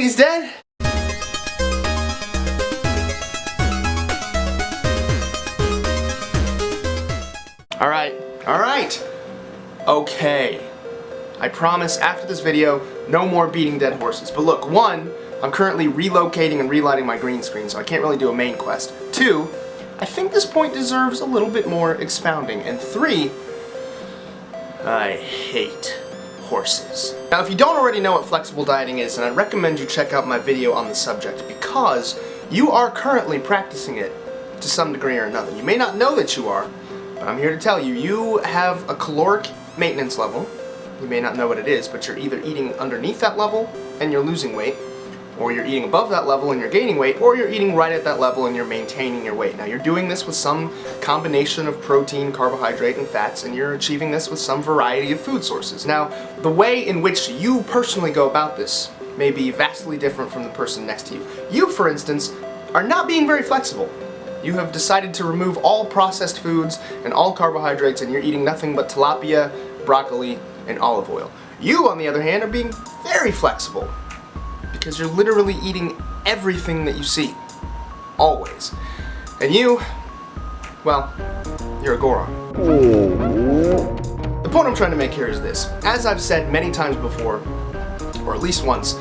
He's dead? Alright. Okay. I promise after this video, no more beating dead horses. But look, 1, I'm currently relocating and relighting my green screen, so I can't really do a main quest. 2, I think this point deserves a little bit more expounding. And 3, I hate horses. Now, if you don't already know what flexible dieting is, then I recommend you check out my video on the subject, because you are currently practicing it to some degree or another. You may not know that you are, but I'm here to tell you, you have a caloric maintenance level. You may not know what it is, but you're either eating underneath that level and you're losing weight, or you're eating above that level and you're gaining weight, or you're eating right at that level and you're maintaining your weight. Now, you're doing this with some combination of protein, carbohydrate, and fats, and you're achieving this with some variety of food sources. Now, the way in which you personally go about this may be vastly different from the person next to you. You, for instance, are not being very flexible. You have decided to remove all processed foods and all carbohydrates, and you're eating nothing but tilapia, broccoli, and olive oil. You, on the other hand, are being very flexible, because you're literally eating everything that you see. Always. And you, well, you're a Goron. The point I'm trying to make here is this. As I've said many times before, or at least once,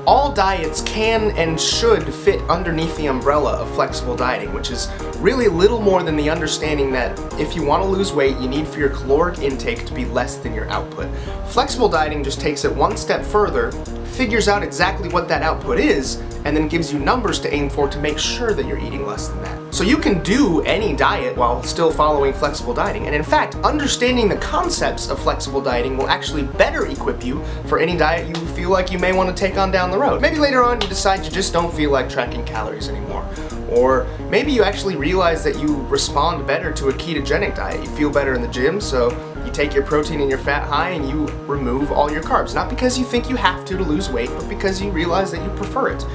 all diets can and should fit underneath the umbrella of flexible dieting, which is really little more than the understanding that if you want to lose weight, you need for your caloric intake to be less than your output. Flexible dieting just takes it one step further, figures out exactly what that output is, and then gives you numbers to aim for to make sure that you're eating less than that. So you can do any diet while still following flexible dieting, and in fact, understanding the concepts of flexible dieting will actually better equip you for any diet you feel like you may want to take on down the road. Maybe later on you decide you just don't feel like tracking calories anymore. Or maybe you actually realize that you respond better to a ketogenic diet. You feel better in the gym, so you take your protein and your fat high and you remove all your carbs. Not because you think you have to lose weight, but because you realize that you prefer it.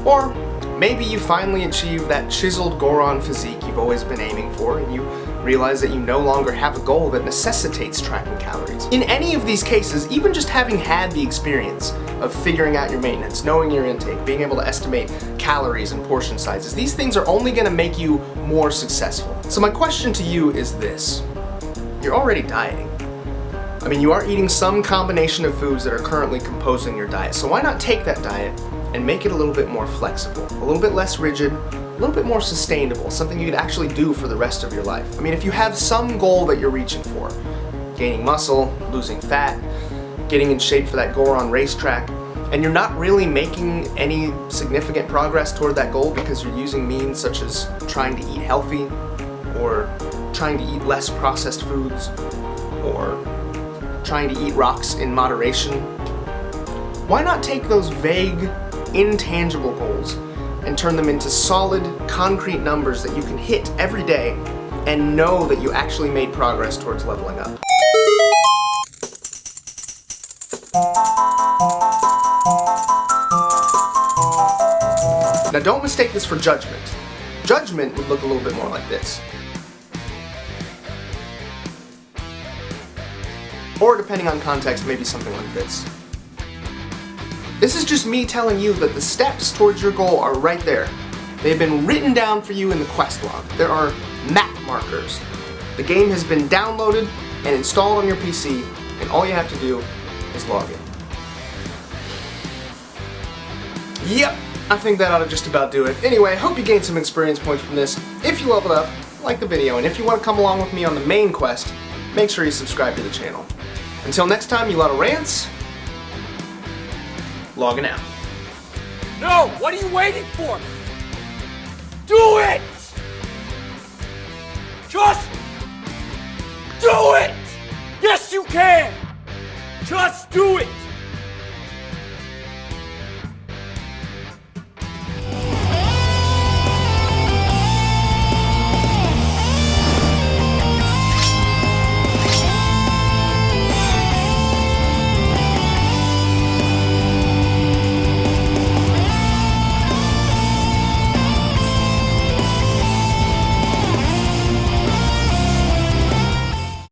Or maybe you finally achieve that chiseled Goron physique you've always been aiming for, and you realize that you no longer have a goal that necessitates tracking calories. In any of these cases, even just having had the experience of figuring out your maintenance, knowing your intake, being able to estimate calories and portion sizes, these things are only going to make you more successful. So my question to you is this. You're already dieting. I mean, you are eating some combination of foods that are currently composing your diet, so why not take that diet and make it a little bit more flexible, a little bit less rigid, a little bit more sustainable, something you could actually do for the rest of your life. I mean, if you have some goal that you're reaching for, gaining muscle, losing fat, getting in shape for that Goron racetrack, and you're not really making any significant progress toward that goal because you're using means such as trying to eat healthy, or trying to eat less processed foods, or trying to eat rocks in moderation, why not take those vague, intangible goals and turn them into solid, concrete numbers that you can hit every day and know that you actually made progress towards leveling up? Now, don't mistake this for judgment. Judgment would look a little bit more like this. Or, depending on context, maybe something like this. This is just me telling you that the steps towards your goal are right there. They've been written down for you in the quest log. There are map markers. The game has been downloaded and installed on your PC, and all you have to do is log in. Yep, I think that ought to just about do it. Anyway, hope you gained some experience points from this. If you leveled up, like the video, and if you want to come along with me on the main quest, make sure you subscribe to the channel. Until next time, you lot of rants, logging out. No! What are you waiting for? Do it! Just do it! Yes, you can! Just do it!